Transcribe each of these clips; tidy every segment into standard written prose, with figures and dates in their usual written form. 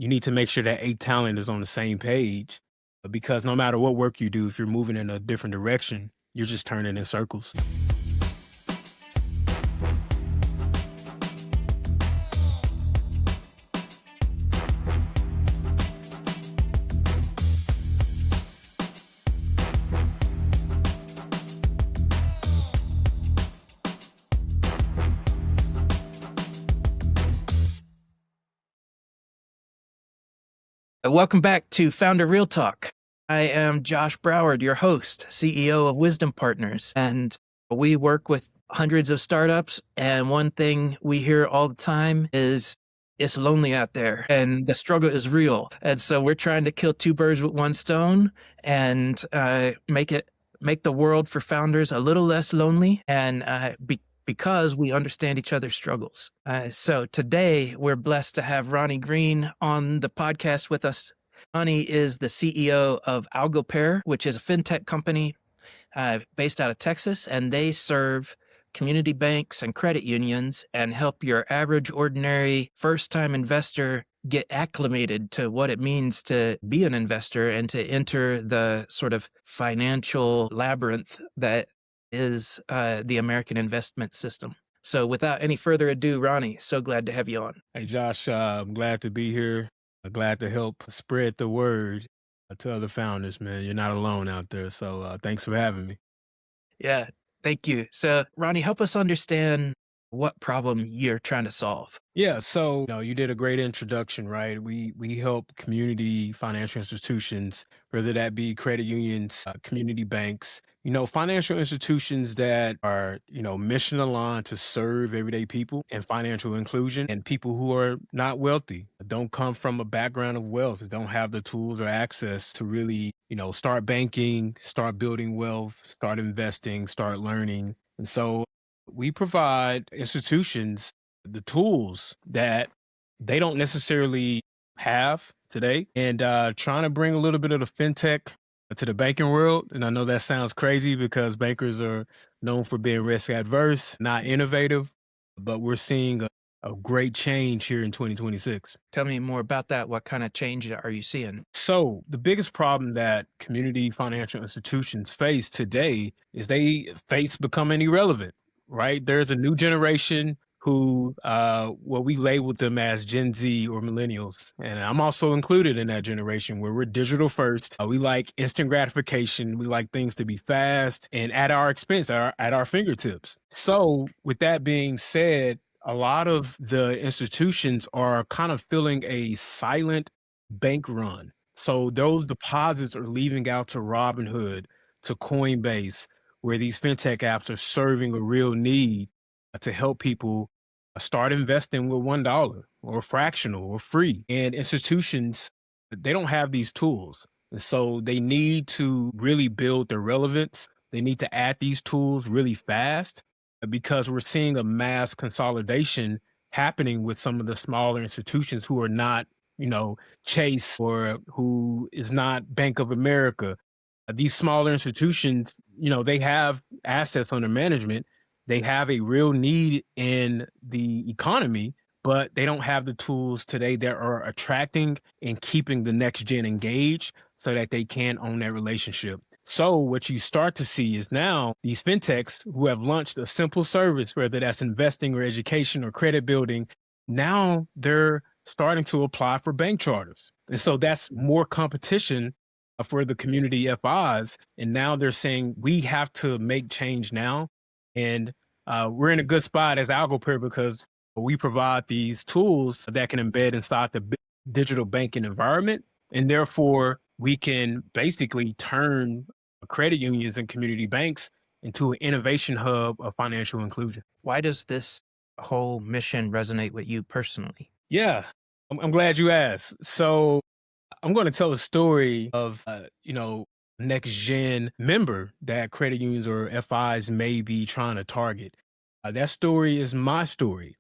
you need to make sure that A talent is on the same page because no matter what work you do, if you're moving in a different direction, you're just turning in circles. Welcome back to Founder Real Talk. I am Josh Broward, your host, CEO of Wisdom Partners, and we work with hundreds of startups. And one thing we hear all the time is it's lonely out there and the struggle is real. And so we're trying to kill two birds with one stone and make the world for founders a little less lonely and because we understand each other's struggles. So today we're blessed to have Ronnie Green on the podcast with us. Ronnie is the CEO of AlgoPear, which is a Fintech company based out of Texas, and they serve community banks and credit unions and help your average, ordinary, first-time investor get acclimated to what it means to be an investor and to enter the sort of financial labyrinth that is the American investment system. So without any further ado, Ronnie, so glad to have you on. Hey, Josh, I'm glad to be here. I'm glad to help spread the word to other founders, man. You're not alone out there. So thanks for having me. Yeah, thank you. So Ronnie, help us understand what problem you're trying to solve. Yeah, so you did a great introduction, right? We help community financial institutions, whether that be credit unions, community banks, financial institutions that are, mission aligned to serve everyday people and financial inclusion and people who are not wealthy, don't come from a background of wealth, don't have the tools or access to really, start banking, start building wealth, start investing, start learning. And so we provide institutions the tools that they don't necessarily have today and trying to bring a little bit of the fintech to the banking world. And I know that sounds crazy because bankers are known for being risk adverse, not innovative, but we're seeing a great change here in 2026. Tell me more about that. What kind of change are you seeing? So the biggest problem that community financial institutions face today is they face becoming irrelevant, right? There's a new generation who, we labeled them as Gen Z or millennials. And I'm also included in that generation where we're digital first. We like instant gratification. We like things to be fast and at our expense, at our fingertips. So with that being said, a lot of the institutions are kind of feeling a silent bank run. So those deposits are leaving out to Robinhood, to Coinbase, where these fintech apps are serving a real need to help people start investing with $1 or fractional or free. And institutions, they don't have these tools. And so they need to really build their relevance. They need to add these tools really fast because we're seeing a mass consolidation happening with some of the smaller institutions who are not, Chase or who is not Bank of America. These smaller institutions, they have assets under management. They have a real need in the economy, but they don't have the tools today that are attracting and keeping the next gen engaged so that they can own that relationship. So what you start to see is now these fintechs who have launched a simple service, whether that's investing or education or credit building, now they're starting to apply for bank charters. And so that's more competition for the community FIs. And now they're saying we have to make change now. And we're in a good spot as AlgoPear because we provide these tools that can embed inside the digital banking environment. And therefore, we can basically turn credit unions and community banks into an innovation hub of financial inclusion. Why does this whole mission resonate with you personally? Yeah, I'm glad you asked. So I'm going to tell a story of, next gen member that credit unions or FIs may be trying to target. That story is my story.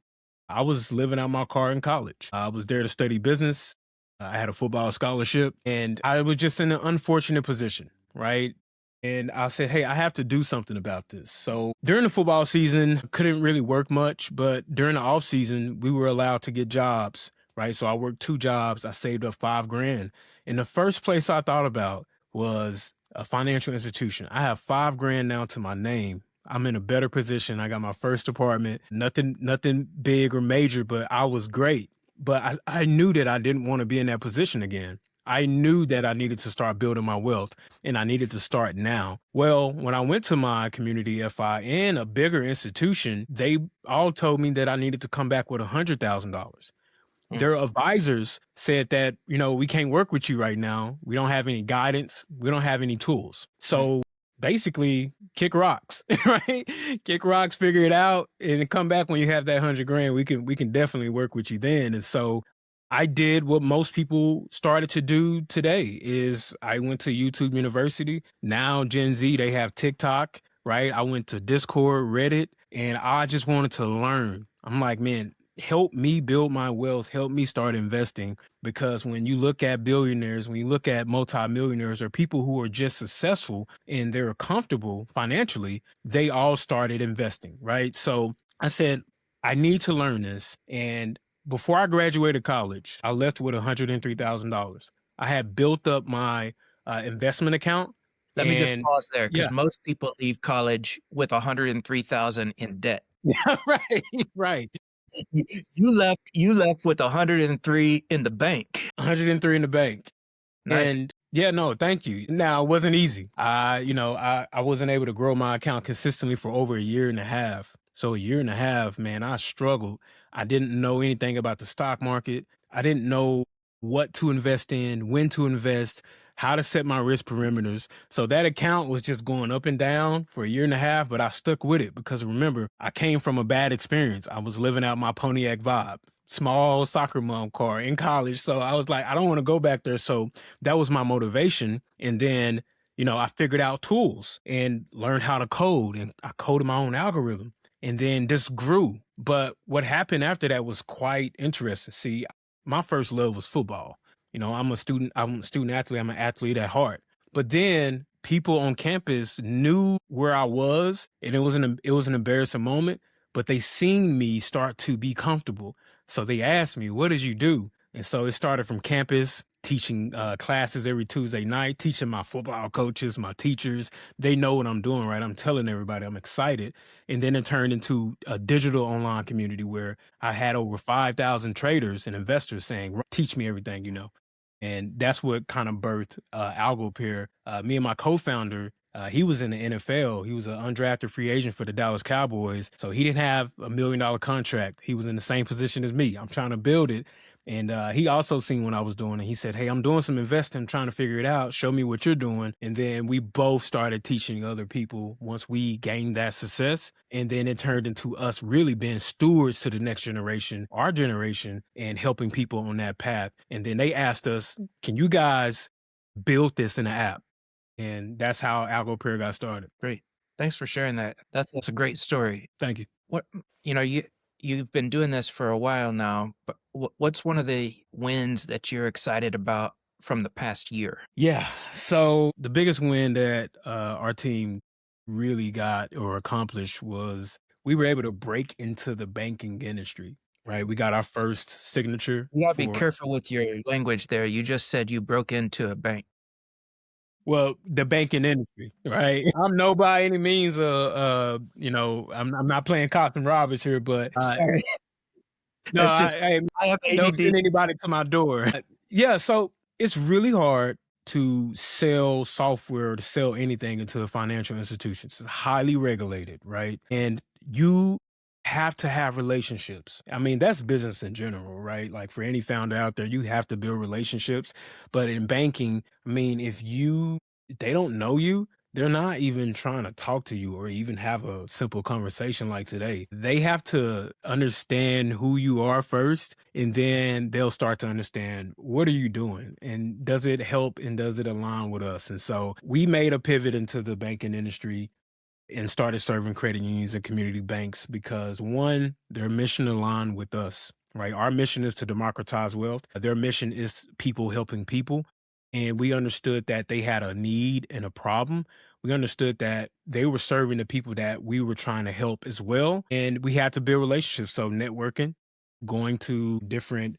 I was living out my car in college. I was there to study business. I had a football scholarship and I was just in an unfortunate position, right? And I said, hey, I have to do something about this. So during the football season, couldn't really work much, but during the off season, we were allowed to get jobs right? So I worked 2 jobs. I saved up 5 grand. And the first place I thought about was a financial institution. I have 5 grand now to my name. I'm in a better position. I got my first apartment, nothing big or major, but I was great. But I knew that I didn't want to be in that position again. I knew that I needed to start building my wealth and I needed to start now. Well, when I went to my community FI and a bigger institution, they all told me that I needed to come back with $100,000. Mm. Their advisors said that, we can't work with you right now. We don't have any guidance. We don't have any tools. So basically kick rocks, right? Kick rocks, figure it out, and come back when you have that 100 grand. We can definitely work with you then. And so I did what most people started to do today is I went to YouTube University. Now Gen Z, they have TikTok, right? I went to Discord, Reddit, and I just wanted to learn. I'm like, man, help me build my wealth, help me start investing. Because when you look at billionaires, when you look at multimillionaires or people who are just successful and they're comfortable financially, they all started investing, right? So I said, I need to learn this. And before I graduated college, I left with $103,000. I had built up my investment account. Let me just And pause there yeah, because most people leave college with 103,000 in debt. right, right. You left with 103 in the bank. 103 in the bank. Nice. And yeah, no, thank you. Now, it wasn't easy. I wasn't able to grow my account consistently for over a year and a half. So a year and a half, man, I struggled. I didn't know anything about the stock market. I didn't know what to invest in, when to invest, how to set my risk parameters. So that account was just going up and down for a year and a half, but I stuck with it because remember, I came from a bad experience. I was living out my Pontiac vibe, small soccer mom car in college. So I was like, I don't want to go back there. So that was my motivation. And then, I figured out tools and learned how to code, and I coded my own algorithm. And then this grew. But what happened after that was quite interesting. See, my first love was football. I'm a student athlete. I'm an athlete at heart. But then people on campus knew where I was, and it was an embarrassing moment, but they seen me start to be comfortable. So they asked me, what did you do? And so it started from campus, teaching classes every Tuesday night, teaching my football coaches, my teachers. They know what I'm doing, right? I'm telling everybody I'm excited. And then it turned into a digital online community where I had over 5,000 traders and investors saying, teach me everything you know. And that's what kind of birthed AlgoPear. Me and my co-founder, he was in the NFL. He was an undrafted free agent for the Dallas Cowboys. So he didn't have $1 million contract. He was in the same position as me. I'm trying to build it. And he also seen what I was doing. And he said, hey, I'm doing some investing. I'm trying to figure it out. Show me what you're doing. And then we both started teaching other people once we gained that success. And then it turned into us really being stewards to the next generation, our generation, and helping people on that path. And then they asked us, can you guys build this in an app? And that's how AlgoPear got started. Great. Thanks for sharing that. That's a great story. Thank you. What you've been doing this for a while now, but what's one of the wins that you're excited about from the past year? Yeah. So the biggest win that our team really got or accomplished was we were able to break into the banking industry, right? We got our first signature. You gotta be careful with your language there. You just said you broke into a bank. Well, the banking industry, right? I'm no by any means, I'm not playing cops and robbers here, but Sorry. no, That's just I have don't ADD. send anybody to my door. Yeah, so it's really hard to sell software, to sell anything into the financial institutions. It's highly regulated, right? And you have to have relationships. I mean, that's business in general, right? Like for any founder out there, you have to build relationships. But in banking, I mean, if they don't know you, they're not even trying to talk to you or even have a simple conversation like today. They have to understand who you are first, and then they'll start to understand what are you doing and does it help and does it align with us? And so we made a pivot into the banking industry and started serving credit unions and community banks because one, their mission aligned with us, right? Our mission is to democratize wealth. Their mission is people helping people. And we understood that they had a need and a problem. We understood that they were serving the people that we were trying to help as well. And we had to build relationships. So networking, going to different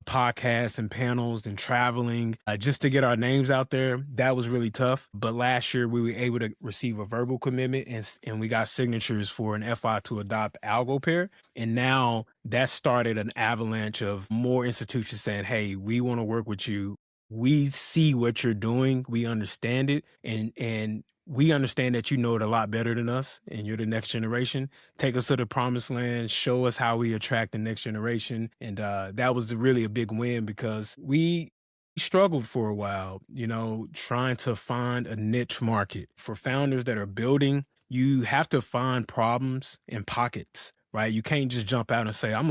podcasts and panels and traveling just to get our names out there. That was really tough. But last year we were able to receive a verbal commitment and we got signatures for an FI to adopt AlgoPear. And now that started an avalanche of more institutions saying, hey, we want to work with you. We see what you're doing. We understand it. And we understand that you know it a lot better than us and you're the next generation. Take us to the promised land, show us how we attract the next generation. And that was really a big win because we struggled for a while, trying to find a niche market. For founders that are building, you have to find problems in pockets, right? You can't just jump out and say, I'm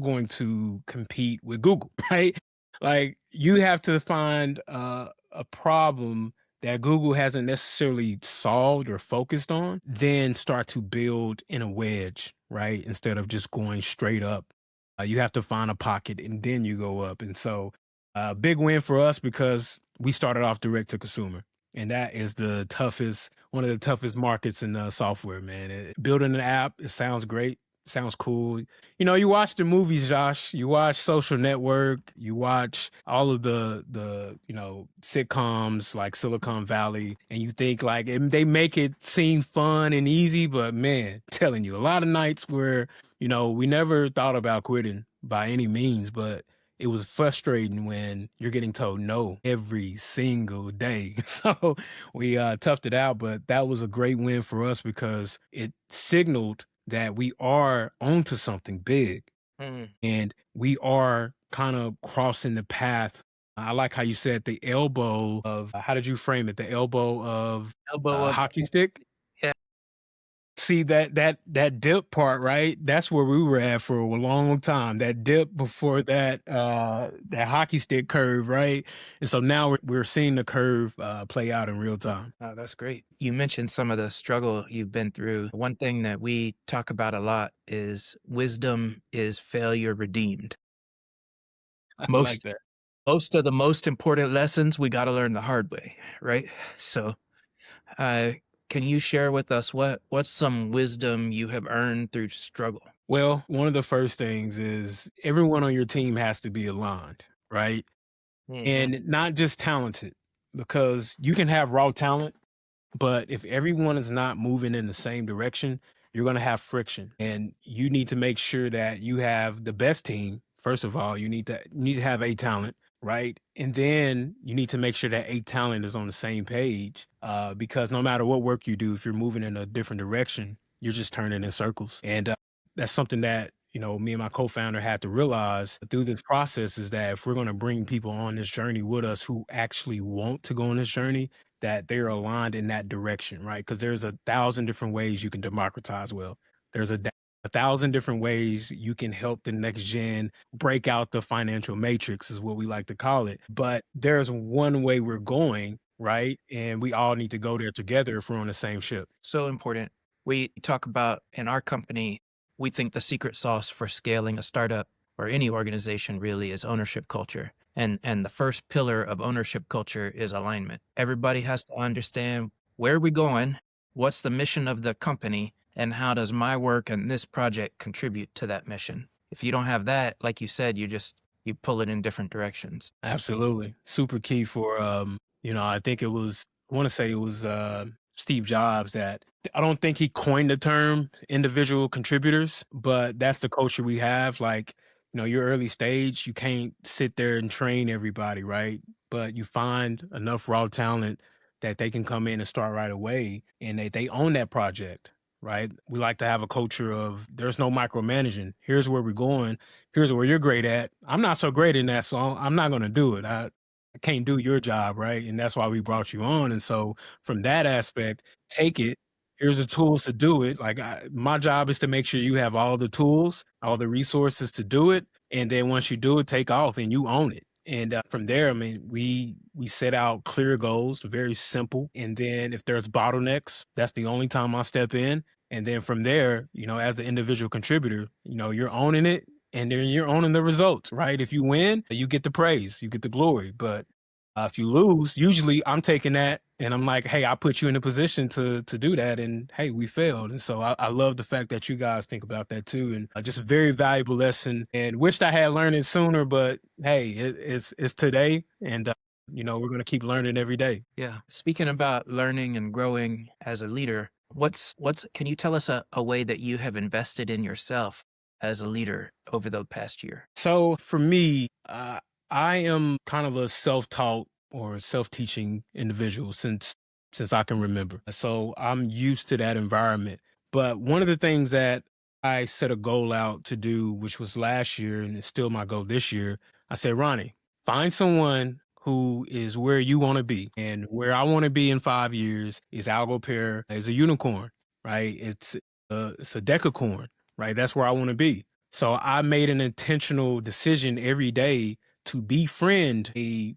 going to compete with Google, right? Like you have to find a problem that Google hasn't necessarily solved or focused on, then start to build in a wedge, right? Instead of just going straight up. You have to find a pocket and then you go up. And so big win for us because we started off direct to consumer. And that is one of the toughest markets in software, man. Building an app, it sounds great. Sounds cool. You watch the movies, Josh. You watch Social Network. You watch all of the sitcoms like Silicon Valley, and you think like they make it seem fun and easy, but man, telling you, a lot of nights where we never thought about quitting by any means, but it was frustrating when you're getting told no every single day. So we toughed it out, but that was a great win for us because it signaled that we are onto something big and we are kind of crossing the path. I like how you said the elbow of, how did you frame it? The elbow of Elbow up. hockey stick? Yeah. See that dip part, right? That's where we were at for a long time. That dip before that hockey stick curve, right? And so now we're seeing the curve play out in real time. Oh, that's great. You mentioned some of the struggle you've been through. One thing that we talk about a lot is wisdom is failure redeemed. I like Most that. most of the most important lessons we got to learn the hard way, right? So, can you share with us what's some wisdom you have earned through struggle? Well, one of the first things is everyone on your team has to be aligned, right? And not just talented, because you can have raw talent, but if everyone is not moving in the same direction, you're going to have friction. And you need to make sure that you have the best team. First of all, you need to have a talent, right? And then you need to make sure that a talent is on the same page, because no matter what work you do, if you're moving in a different direction, you're just turning in circles. And that's something that me and my co-founder had to realize through this process, is that if we're going to bring people on this journey with us who actually want to go on this journey, that they're aligned in that direction, right? Because there's 1,000 different ways you can democratize wealth. There's 1,000 different ways you can help the next gen break out the financial matrix, is what we like to call it. But there's one way we're going, right? And we all need to go there together if we're on the same ship. So important. We talk about in our company, we think the secret sauce for scaling a startup or any organization really is ownership culture. And the first pillar of ownership culture is alignment. Everybody has to understand where are we going, what's the mission of the company, and how does my work and this project contribute to that mission. If you don't have that, like you said, you pull it in different directions. Absolutely. Super key for, I think I want to say it was Steve Jobs that, I don't think he coined the term individual contributors, but that's the culture we have. Like, your early stage, you can't sit there and train everybody, right? But you find enough raw talent that they can come in and start right away and they own that project, right? We like to have a culture of there's no micromanaging. Here's where we're going. Here's where you're great at. I'm not so great in that, so I'm not going to do it. I can't do your job, right? And that's why we brought you on. And so from that aspect, take it. Here's the tools to do it. Like my job is to make sure you have all the tools, all the resources to do it. And then once you do it, take off and you own it. And from there, I mean, we set out clear goals, very simple. And then if there's bottlenecks, that's the only time I step in. And then from there, as an individual contributor, you're owning it and then you're owning the results, right? If you win, you get the praise, you get the glory. But If you lose, usually I'm taking that and I'm like, hey, I put you in a position to do that, and hey, we failed. And so I love the fact that you guys think about that too, and just a very valuable lesson. And wished I had learned it sooner, but hey, it's today, and we're gonna keep learning every day. Yeah. Speaking about learning and growing as a leader, what's can you tell us a way that you have invested in yourself as a leader over the past year? So for me, I am kind of a self-taught or self-teaching individual since I can remember. So I'm used to that environment. But one of the things that I set a goal out to do, which was last year, and it's still my goal this year, I said, Ronnie, find someone who is where you want to be. And where I want to be in 5 years is AlgoPear is a unicorn, right? It's a decacorn, right? That's where I want to be. So I made an intentional decision every day to befriend a,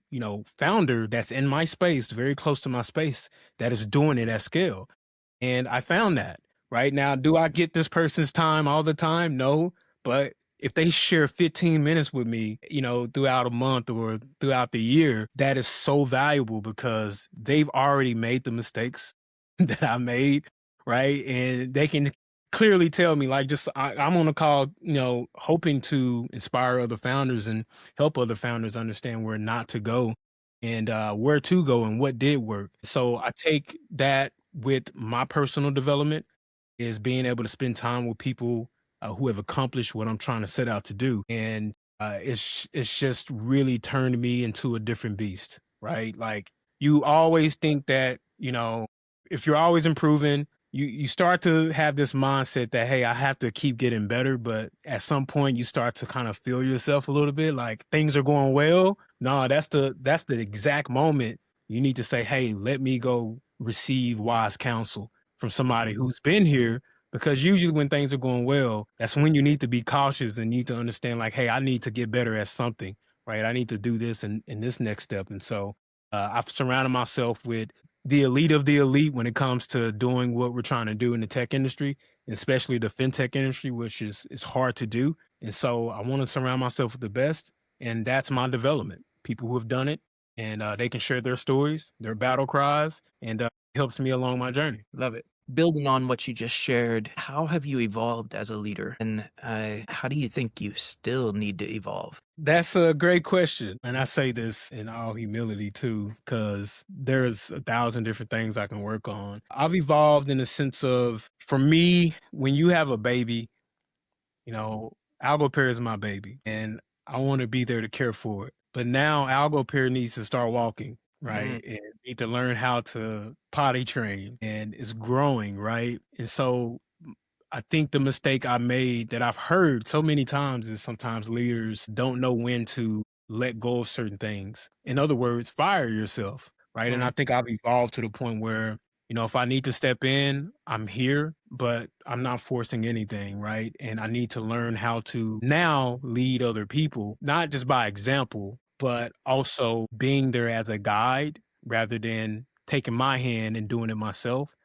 founder that's in my space, very close to my space, that is doing it at scale. And I found that. Right now, do I get this person's time all the time? No. But if they share 15 minutes with me, throughout a month or throughout the year, that is so valuable because they've already made the mistakes that I made, right? And they can clearly tell me, like, I'm on a call, hoping to inspire other founders and help other founders understand where not to go and where to go and what did work. So I take that with my personal development is being able to spend time with people who have accomplished what I'm trying to set out to do. And it's just really turned me into a different beast, right? Like you always think that, if you're always improving, you start to have this mindset that, hey, I have to keep getting better. But at some point you start to kind of feel yourself a little bit like things are going well. No, that's the exact moment you need to say, hey, let me go receive wise counsel from somebody who's been here, because usually when things are going well, that's when you need to be cautious and need to understand like, hey, I need to get better at something, right? I need to do this and in this next step. And so I've surrounded myself with the elite of the elite when it comes to doing what we're trying to do in the tech industry, and especially the fintech industry, which is hard to do. And so I want to surround myself with the best, and that's my development. People who have done it, and they can share their stories, their battle cries, and helps me along my journey. Love it. Building on what you just shared, how have you evolved as a leader? And how do you think you still need to evolve? That's a great question. And I say this in all humility too, because there's 1,000 different things I can work on. I've evolved in the sense of, for me, when you have a baby, AlgoPair is my baby and I want to be there to care for it. But now AlgoPair needs to start walking, right? And need to learn how to potty train, and it's growing, right? And so I think the mistake I made that I've heard so many times is sometimes leaders don't know when to let go of certain things. In other words, fire yourself, right? And I think I've evolved to the point where, if I need to step in, I'm here, but I'm not forcing anything, right? And I need to learn how to now lead other people, not just by example, but also being there as a guide rather than taking my hand and doing it myself.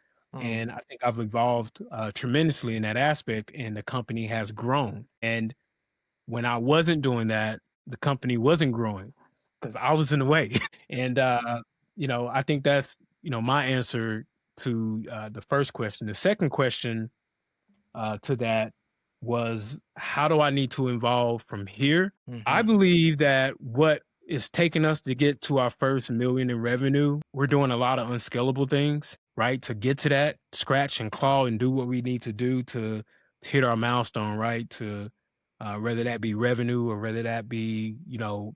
And I think I've evolved tremendously in that aspect, and the company has grown. And when I wasn't doing that, the company wasn't growing because I was in the way. And, I think that's, my answer to the first question. The second question to that was, how do I need to evolve from here? I believe that what is taking us to get to our first million in revenue, we're doing a lot of unscalable things, right? To get to that, scratch and claw and do what we need to do to hit our milestone, right? To whether that be revenue or whether that be,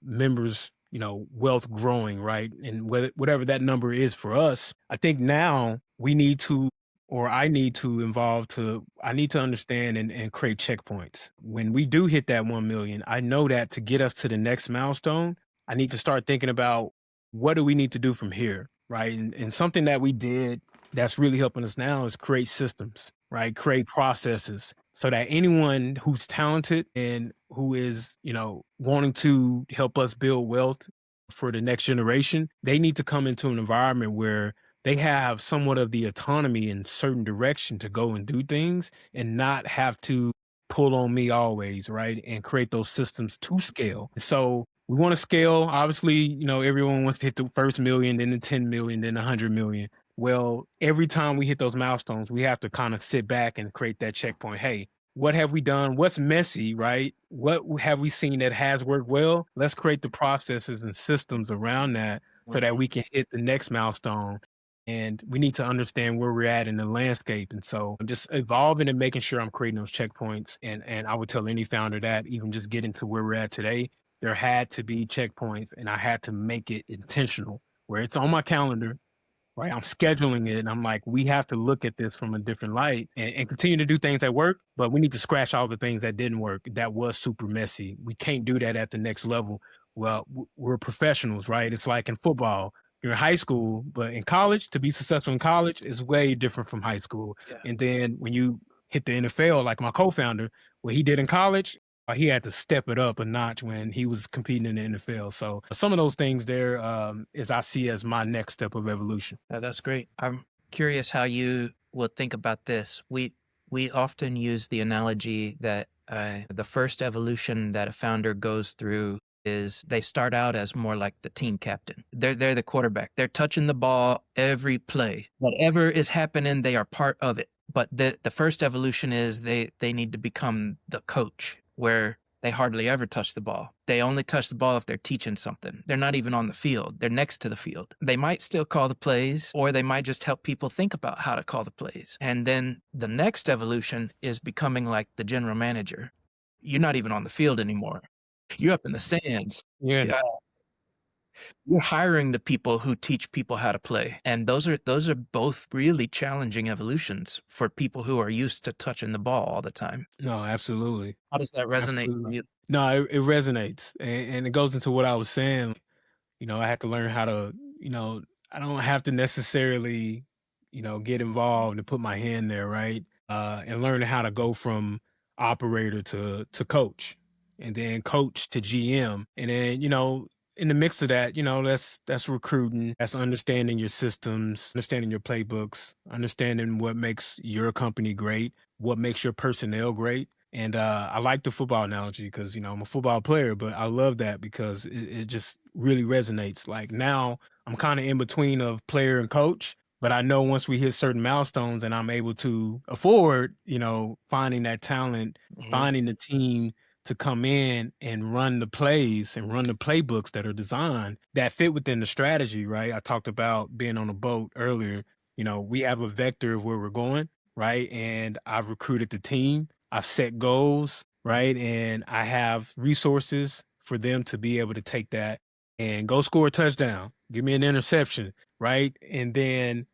members, wealth growing, right? And whatever that number is for us, I think now we need to, or I need to I need to understand and create checkpoints. When we do hit that 1 million, I know that to get us to the next milestone, I need to start thinking about what do we need to do from here, right? And something that we did that's really helping us now is create systems, right? Create processes so that anyone who's talented and who is, wanting to help us build wealth for the next generation, they need to come into an environment where they have somewhat of the autonomy in certain direction to go and do things and not have to pull on me always, right? And create those systems to scale. So we want to scale. Obviously, everyone wants to hit the first million, then the 10 million, then the 100 million. Well, every time we hit those milestones, we have to kind of sit back and create that checkpoint. Hey, what have we done? What's messy, right? What have we seen that has worked well? Let's create the processes and systems around that so that we can hit the next milestone. And we need to understand where we're at in the landscape. And so I'm just evolving and making sure I'm creating those checkpoints. And I would tell any founder that, even just getting to where we're at today, there had to be checkpoints, and I had to make it intentional where it's on my calendar, right? I'm scheduling it, and I'm like, we have to look at this from a different light and continue to do things that work, but we need to scratch all the things that didn't work. That was super messy. We can't do that at the next level. Well, we're professionals, right? It's like in football, you're in high school, but in college, to be successful in college is way different from high school. Yeah. And then when you hit the NFL, like my co-founder, what he did in college, he had to step it up a notch when he was competing in the NFL. So some of those things there is I see as my next step of evolution. That's great. I'm curious how you will think about this. We often use the analogy that the first evolution that a founder goes through is they start out as more like the team captain. They're the quarterback. They're touching the ball every play. Whatever is happening, they are part of it. But the first evolution is they need to become the coach, where they hardly ever touch the ball. They only touch the ball if they're teaching something. They're not even on the field. They're next to the field. They might still call the plays, or they might just help people think about how to call the plays. And then the next evolution is becoming like the general manager. You're not even on the field anymore. You're up in the stands. Yeah. You're hiring the people who teach people how to play. And those are both really challenging evolutions for people who are used to touching the ball all the time. No, absolutely. How does that resonate with you? No, it resonates. And it goes into what I was saying. I had to learn how to, I don't have to necessarily, get involved and put my hand there, right? And learn how to go from operator to coach, and then coach to GM. And then, in the mix of that, that's recruiting, that's understanding your systems, understanding your playbooks, understanding what makes your company great, what makes your personnel great. And I like the football analogy because, I'm a football player, but I love that because it just really resonates. Like now I'm kind of in between of player and coach, but I know once we hit certain milestones and I'm able to afford, finding that talent, finding the team to come in and run the plays and run the playbooks that are designed that fit within the strategy, right? I talked about being on a boat earlier. We have a vector of where we're going, right? And I've recruited the team. I've set goals, right? And I have resources for them to be able to take that and go score a touchdown, give me an interception, right? And then,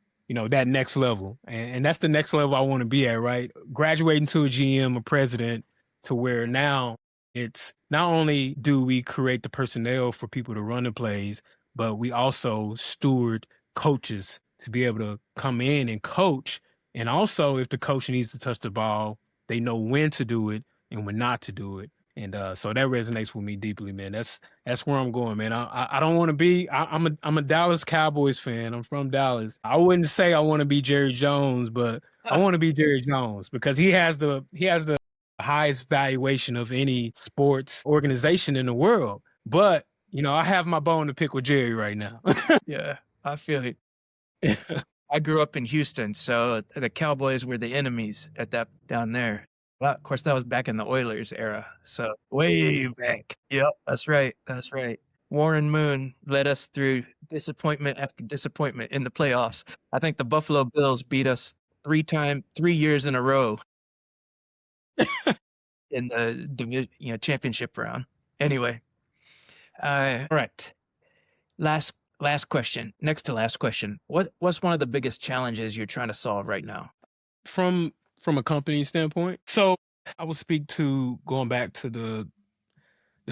that next level. And that's the next level I want to be at, right? Graduating to a GM, a president, to where now it's not only do we create the personnel for people to run the plays, but we also steward coaches to be able to come in and coach. And also, if the coach needs to touch the ball, they know when to do it and when not to do it. And so that resonates with me deeply, man. That's where I'm going, man. I don't want to be. I'm a Dallas Cowboys fan. I'm from Dallas. I wouldn't say I want to be Jerry Jones, but I want to be Jerry Jones because he has the highest valuation of any sports organization in the world. But I have my bone to pick with Jerry right now. Yeah, I feel it. I grew up in Houston, so the Cowboys were the enemies at that down there. Well, of course, that was back in the Oilers era, so way back. Yep, that's right. That's right. Warren Moon led us through disappointment after disappointment in the playoffs. I think the Buffalo Bills beat us 3 years in a row in the division, championship round. Anyway, all right. Last question. Next to last question. What's one of the biggest challenges you're trying to solve right now? From a company standpoint, so I will speak to going back to the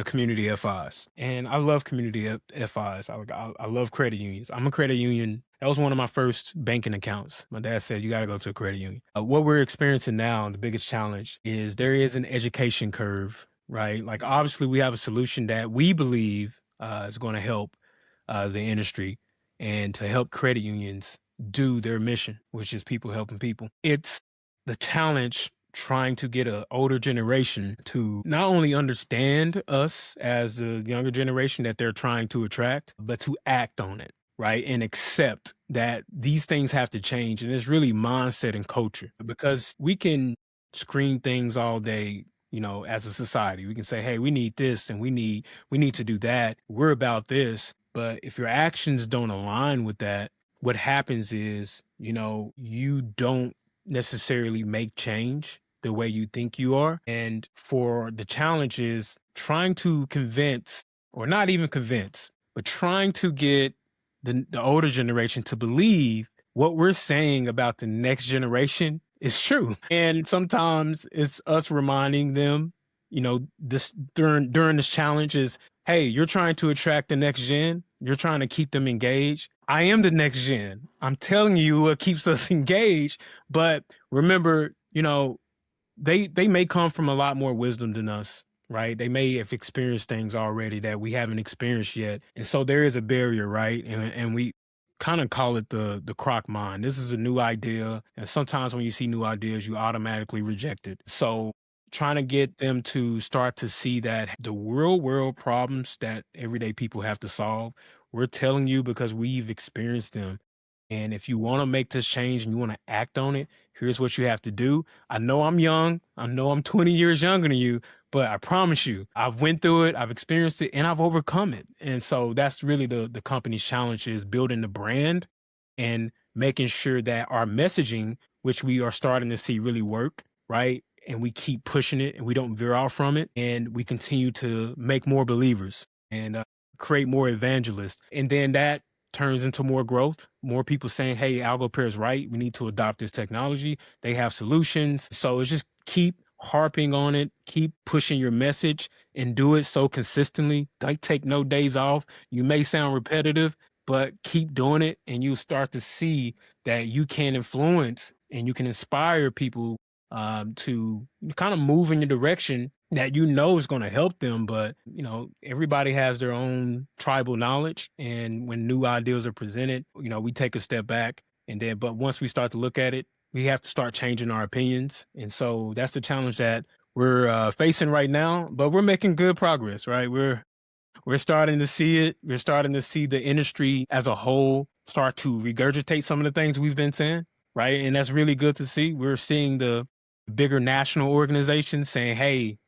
community FIs, and I love community FIs. I love credit unions. I'm a credit union. That was one of my first banking accounts. My dad said, you got to go to a credit union. What we're experiencing now, the biggest challenge is there is an education curve, right? Like obviously we have a solution that we believe is going to help the industry and to help credit unions do their mission, which is people helping people. It's the challenge trying to get an older generation to not only understand us as the younger generation that they're trying to attract, but to act on it, right? And accept that these things have to change. And it's really mindset and culture, because we can screen things all day. As a society, we can say, hey, we need this and we need to do that. We're about this. But if your actions don't align with that, what happens is, you don't necessarily make change the way you think you are. And for the challenge is trying to convince, or not even convince, but trying to get the older generation to believe what we're saying about the next generation is true. And sometimes it's us reminding them, this during this challenge is, hey, you're trying to attract the next gen. You're trying to keep them engaged. I am the next gen. I'm telling you what keeps us engaged. But remember, they may come from a lot more wisdom than us, right? They may have experienced things already that we haven't experienced yet. And so there is a barrier, right? And we kind of call it the crock mind. This is a new idea. And sometimes when you see new ideas, you automatically reject it. So trying to get them to start to see that the real world problems that everyday people have to solve, we're telling you because we've experienced them. And if you want to make this change and you want to act on it, here's what you have to do. I know I'm young. I know I'm 20 years younger than you, but I promise you, I've went through it, I've experienced it, and I've overcome it. And so that's really the company's challenge, is building the brand and making sure that our messaging, which we are starting to see really work, right? And we keep pushing it and we don't veer off from it. And we continue to make more believers and create more evangelists. And then that turns into more growth, more people saying, hey, AlgoPear is right. We need to adopt this technology. They have solutions. So it's just keep harping on it, keep pushing your message, and do it so consistently. Don't take no days off. You may sound repetitive, but keep doing it, and you'll start to see that you can influence and you can inspire people to kind of move in the direction that is going to help them. But everybody has their own tribal knowledge, and when new ideas are presented, we take a step back, and then but once we start to look at it, we have to start changing our opinions. And so that's the challenge that we're facing right now, but we're making good progress, right? We're starting to see it. We're starting to see the industry as a whole start to regurgitate some of the things we've been saying, right? And that's really good to see. We're seeing the bigger national organizations saying, hey,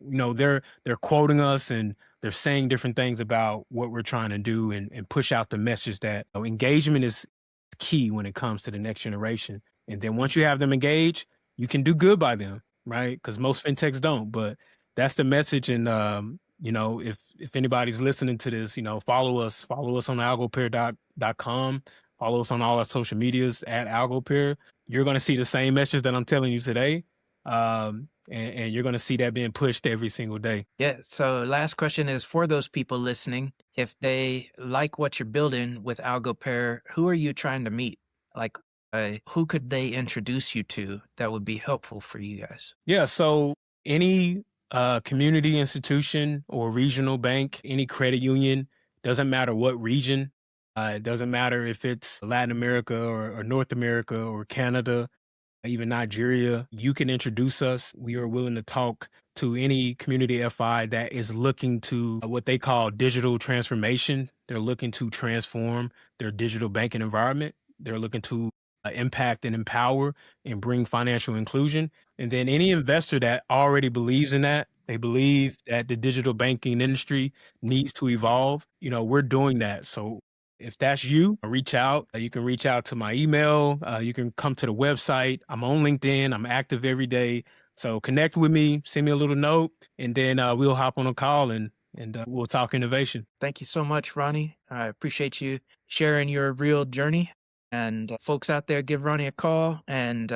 they're quoting us and they're saying different things about what we're trying to do, and push out the message that engagement is key when it comes to the next generation. And then once you have them engaged, you can do good by them, right? Because most fintechs don't. But that's the message. And if anybody's listening to this, follow us on algopear.com. Follow us on all our social medias at AlgoPear. You're going to see the same message that I'm telling you today. And you're going to see that being pushed every single day. Yeah. So last question is for those people listening, if they like what you're building with AlgoPair, who are you trying to meet? Like, who could they introduce you to that would be helpful for you guys? Yeah. So any community institution or regional bank, any credit union, doesn't matter what region. It doesn't matter if it's Latin America or North America or Canada, even Nigeria. You can introduce us. We are willing to talk to any community FI that is looking to what they call digital transformation. They're looking to transform their digital banking environment. They're looking to impact and empower and bring financial inclusion. And then any investor that already believes in that, they believe that the digital banking industry needs to evolve. We're doing that. So if that's you, reach out. You can reach out to my email. You can come to the website. I'm on LinkedIn. I'm active every day. So connect with me, send me a little note, and then we'll hop on a call and we'll talk innovation. Thank you so much, Ronnie. I appreciate you sharing your real journey. And folks out there, give Ronnie a call. And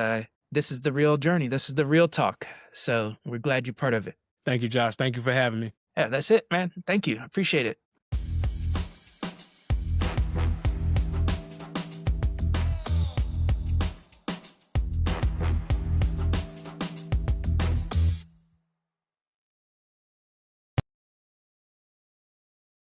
this is the real journey. This is the real talk. So we're glad you're part of it. Thank you, Josh. Thank you for having me. Yeah, that's it, man. Thank you. Appreciate it.